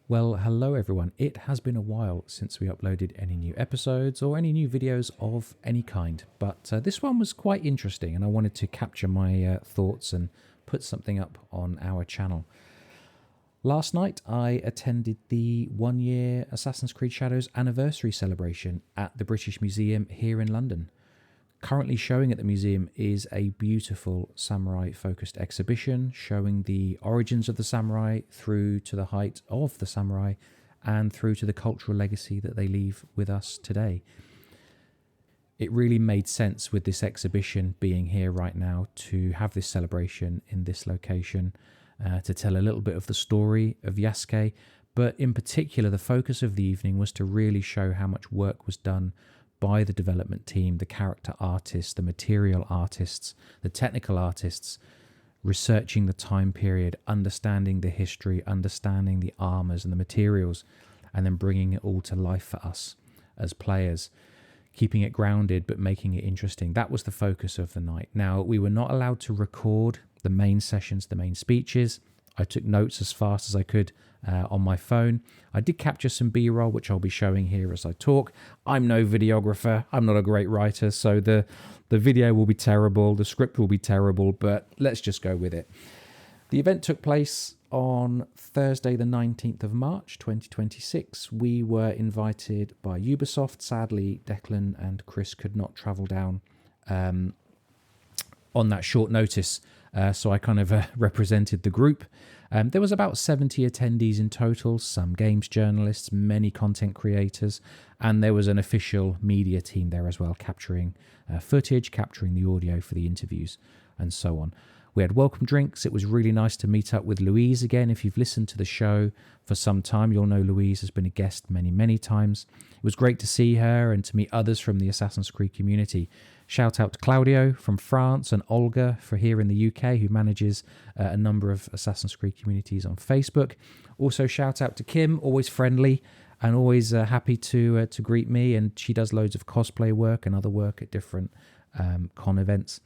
Well, hello everyone. It has been a while since we uploaded any new episodes or any new videos of any kind, but this one was quite interesting and I wanted to capture my thoughts and put something up on our channel. Last night I attended the 1 year Assassin's Creed Shadows anniversary celebration at the British Museum here in London. Currently showing at the museum is a beautiful samurai focused exhibition showing the origins of the samurai through to the height of the samurai and through to the cultural legacy that they leave with us today. It really made sense with this exhibition being here right now to have this celebration in this location, to tell a little bit of the story of Yasuke, but in particular the focus of the evening was to really show how much work was done by the development team, the character artists, the material artists, the technical artists, researching the time period, understanding the history, understanding the armors and the materials, and then bringing it all to life for us as players, keeping it grounded but making it interesting. That was the focus of the night. Now, we were not allowed to record the main sessions, the main speeches. I took notes as fast as I could on my phone. I did capture some B-roll, which I'll be showing here as I talk. I'm no videographer. I'm not a great writer, so the video will be terrible. The script will be terrible, but let's just go with it. The event took place on Thursday, the 19th of March, 2026. We were invited by Ubisoft. Sadly, Declan and Chris could not travel down on that short notice, so I kind of represented the group. There was about 70 attendees in total, some games journalists, many content creators, and there was an official media team there as well, capturing footage, capturing the audio for the interviews, and so on. We had welcome drinks. It was really nice to meet up with Louise again. If you've listened to the show for some time, you'll know Louise has been a guest many, many times. It was great to see her and to meet others from the Assassin's Creed community. Shout out to Claudio from France and Olga for here in the UK, who manages a number of Assassin's Creed communities on Facebook. Also shout out to Kim, always friendly and always happy to greet me. And she does loads of cosplay work and other work at different con events.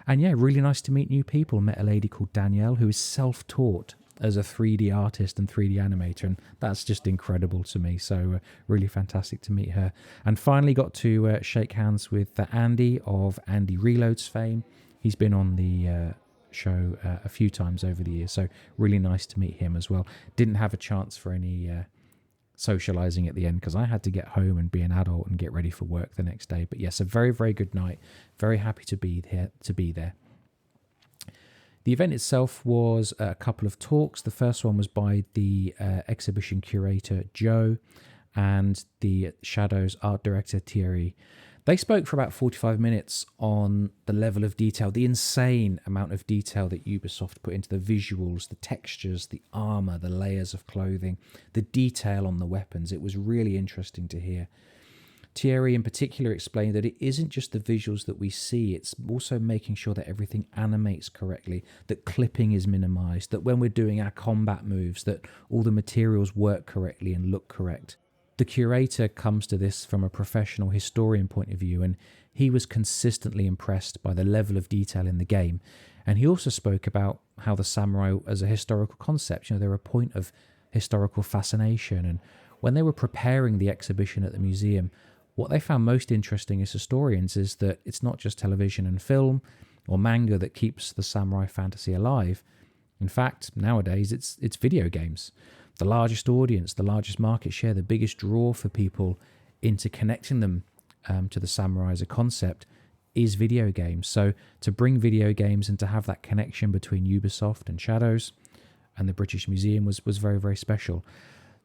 And yeah, really nice to meet new people. Met a lady called Danielle who is self-taught as a 3D artist and 3D animator, and that's just incredible to me. So really fantastic to meet her. And finally got to shake hands with Andy of Andy Reloads fame. He's been on the show a few times over the years, so really nice to meet him as well. Didn't have a chance for any socializing at the end because I had to get home and be an adult and get ready for work the next day. But yes, a very, very good night. Very happy to be there. The event itself was a couple of talks. The first one was by the exhibition curator Joe and the Shadows art director Thierry. They spoke for about 45 minutes on the level of detail, the insane amount of detail that Ubisoft put into the visuals, the textures, the armor, the layers of clothing, the detail on the weapons. It was really interesting to hear. Thierry in particular explained that it isn't just the visuals that we see, it's also making sure that everything animates correctly, that clipping is minimized, that when we're doing our combat moves, that all the materials work correctly and look correct. The curator comes to this from a professional historian point of view, and he was consistently impressed by the level of detail in the game. And he also spoke about how the samurai as a historical concept, they're a point of historical fascination. And when they were preparing the exhibition at the museum, what they found most interesting as historians is that it's not just television and film or manga that keeps the samurai fantasy alive. In fact, nowadays it's video games. The largest audience, the largest market share, the biggest draw for people into connecting them to the samurai as a concept is video games. So to bring video games and to have that connection between Ubisoft and Shadows and the British Museum was very, very special.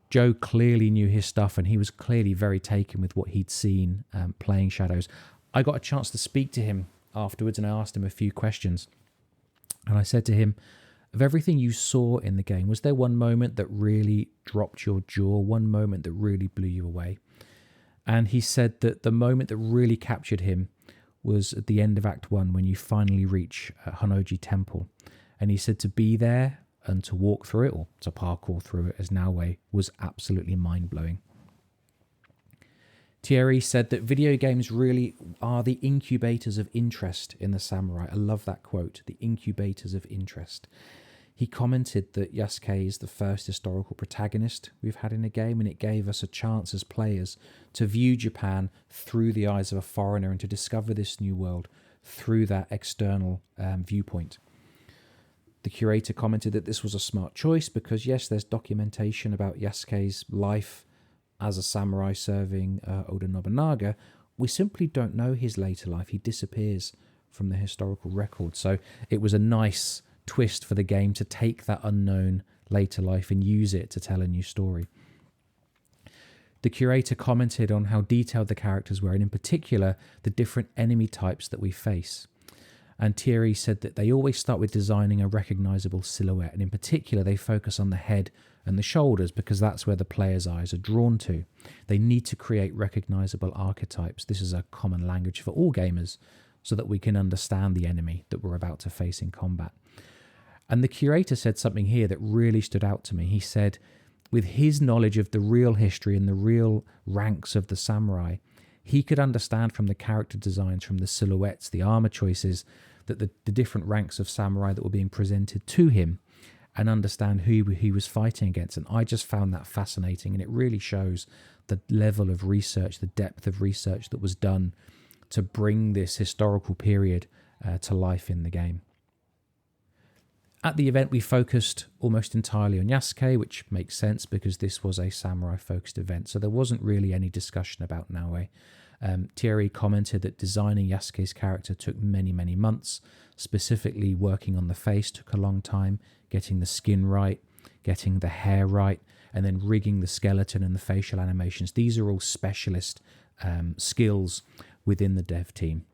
Joe clearly knew his stuff and he was clearly very taken with what he'd seen playing Shadows. I got a chance to speak to him afterwards and I asked him a few questions. And I said to him, of everything you saw in the game, was there one moment that really dropped your jaw, one moment that really blew you away? And he said that the moment that really captured him was at the end of Act 1 when you finally reach Honnoji Temple. And he said to be there and to walk through it, or to parkour through it as Naoe, was absolutely mind-blowing. Thierry said that video games really are the incubators of interest in the samurai. I love that quote, the incubators of interest. He commented that Yasuke is the first historical protagonist we've had in a game, and it gave us a chance as players to view Japan through the eyes of a foreigner and to discover this new world through that external viewpoint. The curator commented that this was a smart choice because, yes, there's documentation about Yasuke's life as a samurai serving Oda Nobunaga. We simply don't know his later life. He disappears from the historical record. So it was a nice twist for the game to take that unknown later life and use it to tell a new story. The curator commented on how detailed the characters were, and in particular, the different enemy types that we face. And Thierry said that they always start with designing a recognisable silhouette, and in particular, they focus on the head and the shoulders because that's where the player's eyes are drawn to. They need to create recognisable archetypes. This is a common language for all gamers so that we can understand the enemy that we're about to face in combat. And the curator said something here that really stood out to me. He said, with his knowledge of the real history and the real ranks of the samurai, he could understand from the character designs, from the silhouettes, the armor choices, that the different ranks of samurai that were being presented to him, and understand who he was fighting against. And I just found that fascinating, and it really shows the level of research, the depth of research that was done to bring this historical period to life in the game. At the event, we focused almost entirely on Yasuke, which makes sense because this was a samurai-focused event, so there wasn't really any discussion about Naoe. Thierry commented that designing Yasuke's character took many, many months. Specifically, working on the face took a long time, getting the skin right, getting the hair right, and then rigging the skeleton and the facial animations. These are all specialist skills within the dev team.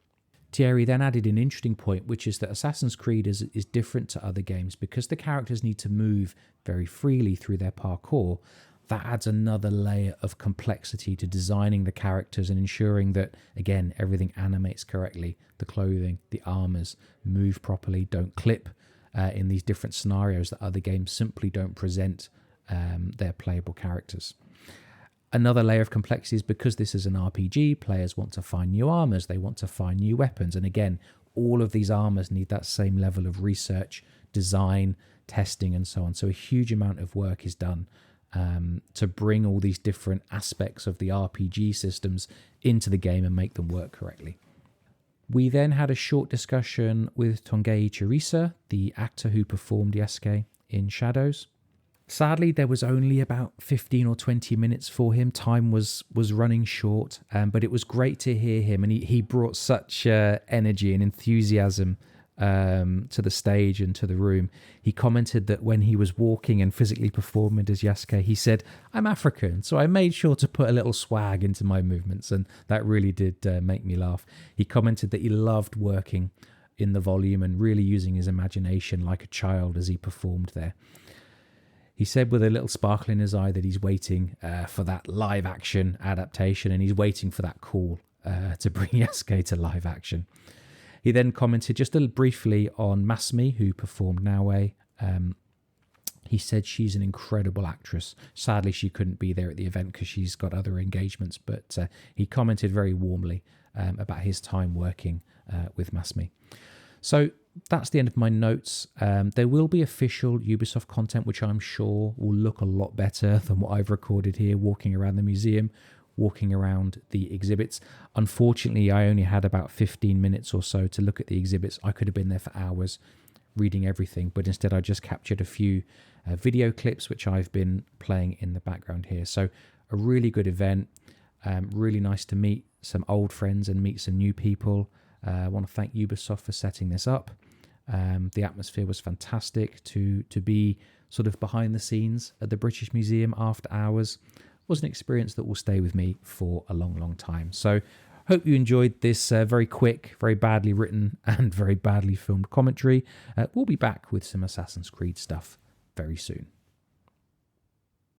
Thierry then added an interesting point, which is that Assassin's Creed is different to other games because the characters need to move very freely through their parkour. That adds another layer of complexity to designing the characters and ensuring that, again, everything animates correctly. The clothing, the armors move properly, don't clip in these different scenarios that other games simply don't present their playable characters. Another layer of complexity is because this is an RPG, players want to find new armors, they want to find new weapons. And again, all of these armors need that same level of research, design, testing, and so on. So a huge amount of work is done to bring all these different aspects of the RPG systems into the game and make them work correctly. We then had a short discussion with Tongayi Chirisa, the actor who performed Yasuke in Shadows. Sadly, there was only about 15 or 20 minutes for him. Time was running short, but it was great to hear him, and he brought such energy and enthusiasm to the stage and to the room. He commented that when he was walking and physically performing as Yasuke, he said, "I'm African, so I made sure to put a little swag into my movements," and that really did make me laugh. He commented that he loved working in the volume and really using his imagination like a child as he performed there. He said with a little sparkle in his eye that he's waiting for that live action adaptation, and he's waiting for that call to bring Yasuke to live action. He then commented just a little briefly on Masumi, who performed Naoe. He said she's an incredible actress. Sadly, she couldn't be there at the event because she's got other engagements, but he commented very warmly about his time working with Masumi. So that's the end of my notes. There will be official Ubisoft content, which I'm sure will look a lot better than what I've recorded here, walking around the museum, walking around the exhibits. Unfortunately, I only had about 15 minutes or so to look at the exhibits. I could have been there for hours reading everything, but instead I just captured a few video clips, which I've been playing in the background here. So a really good event, really nice to meet some old friends and meet some new people. I want to thank Ubisoft for setting this up. The atmosphere was fantastic. To be sort of behind the scenes at the British Museum after hours was an experience that will stay with me for a long, long time. So hope you enjoyed this very quick, very badly written and very badly filmed commentary. We'll be back with some Assassin's Creed stuff very soon.